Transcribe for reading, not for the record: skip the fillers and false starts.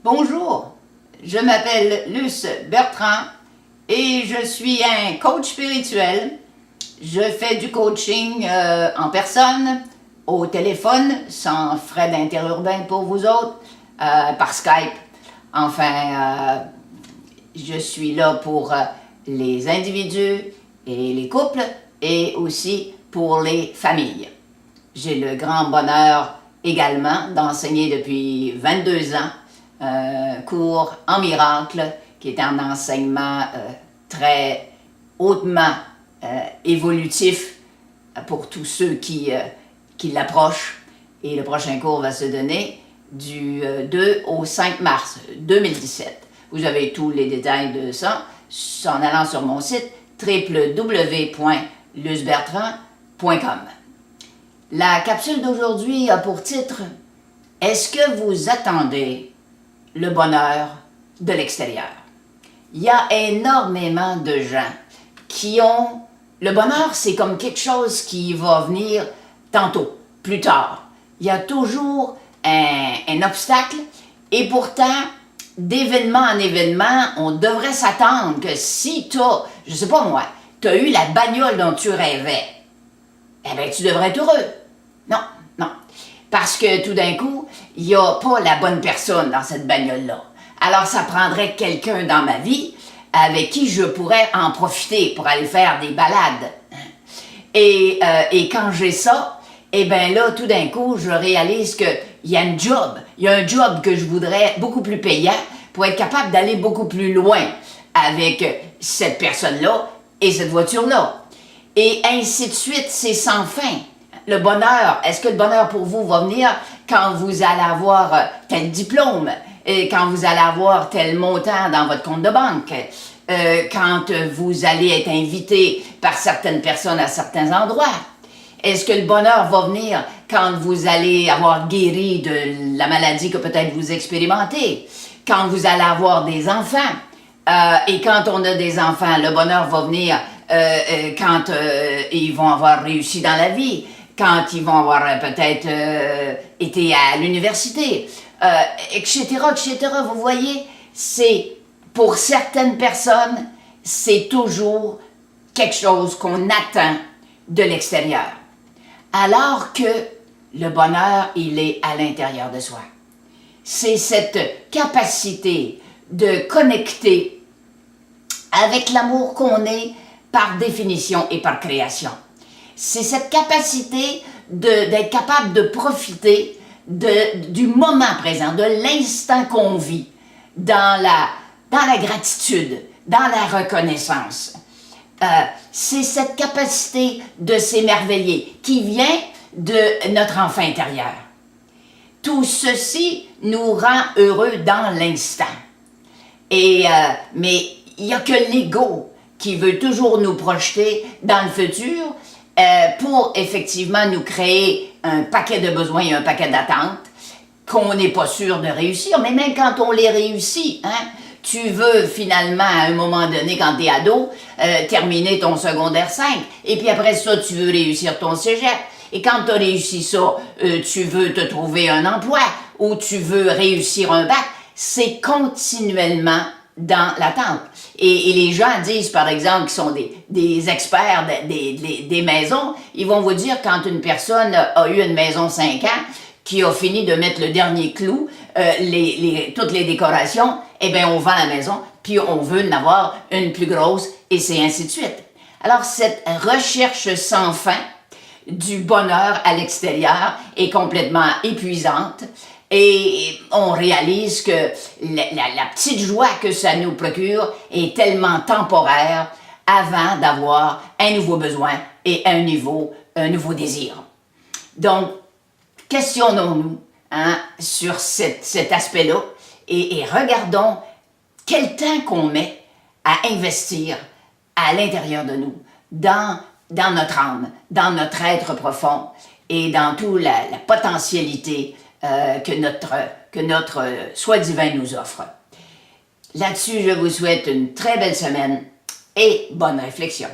Bonjour, je m'appelle Luce Bertrand et je suis un coach spirituel. Je fais du coaching en personne, au téléphone, sans frais d'interurbain pour vous autres, par Skype. Enfin, je suis là pour les individus et les couples et aussi pour les familles. J'ai le grand bonheur également d'enseigner depuis 22 ans cours en miracle, qui est un enseignement très hautement évolutif pour tous ceux qui l'approchent. Et le prochain cours va se donner du 2 au 5 mars 2017. Vous avez tous les détails de ça en allant sur mon site www.lucebertrand.com. La capsule d'aujourd'hui a pour titre « Est-ce que vous attendez le bonheur de l'extérieur ?» Il y a énormément de gens qui ont... Le bonheur, c'est comme quelque chose qui va venir tantôt, plus tard. Il y a toujours un obstacle et pourtant, d'événement en événement, on devrait s'attendre que si tu as, je sais pas moi, tu as eu la bagnole dont tu rêvais, eh bien, tu devrais être heureux. Non. Parce que tout d'un coup, il n'y a pas la bonne personne dans cette bagnole-là. Alors, ça prendrait quelqu'un dans ma vie avec qui je pourrais en profiter pour aller faire des balades. Et quand j'ai ça, eh bien là, tout d'un coup, je réalise qu'il y a un job que je voudrais beaucoup plus payant pour être capable d'aller beaucoup plus loin avec cette personne-là et cette voiture-là. Et ainsi de suite, c'est sans fin. Le bonheur, est-ce que le bonheur pour vous va venir quand vous allez avoir tel diplôme, quand vous allez avoir tel montant dans votre compte de banque, quand vous allez être invité par certaines personnes à certains endroits? Est-ce que le bonheur va venir quand vous allez avoir guéri de la maladie que peut-être vous expérimentez, quand vous allez avoir des enfants? Et quand on a des enfants, le bonheur va venir quand ils vont avoir réussi dans la vie, quand ils vont avoir peut-être été à l'université, etc., etc. Vous voyez, c'est pour certaines personnes, c'est toujours quelque chose qu'on attend de l'extérieur. Alors que le bonheur, il est à l'intérieur de soi. C'est cette capacité de connecter avec l'amour qu'on est par définition et par création. C'est cette capacité d'être capable de profiter du moment présent, de l'instant qu'on vit, dans la gratitude, dans la reconnaissance. C'est cette capacité de s'émerveiller qui vient de notre enfant intérieur. Tout ceci nous rend heureux dans l'instant. Mais il n'y a que l'ego qui veut toujours nous projeter dans le futur pour effectivement nous créer un paquet de besoins et un paquet d'attentes qu'on n'est pas sûr de réussir. Mais même quand on les réussit, tu veux finalement, à un moment donné, quand tu es ado, terminer ton secondaire 5. Et puis après ça, tu veux réussir ton cégep. Et quand tu as réussi ça, tu veux te trouver un emploi ou tu veux réussir un bac. C'est continuellement dans l'attente. Et les gens disent, par exemple, qui sont des experts des maisons, ils vont vous dire quand une personne a eu une maison 5 ans, qui a fini de mettre le dernier clou, toutes les décorations, eh bien, on vend la maison, puis on veut en avoir une plus grosse, et c'est ainsi de suite. Alors, cette recherche sans fin du bonheur à l'extérieur est complètement épuisante, et on réalise que la petite joie que ça nous procure est tellement temporaire avant d'avoir un nouveau besoin et un nouveau désir. Donc, questionnons-nous sur cet aspect-là et regardons quel temps qu'on met à investir à l'intérieur de nous, dans notre âme, dans notre être profond et dans toute la potentialité que notre soi divin nous offre. Là-dessus, je vous souhaite une très belle semaine et bonne réflexion.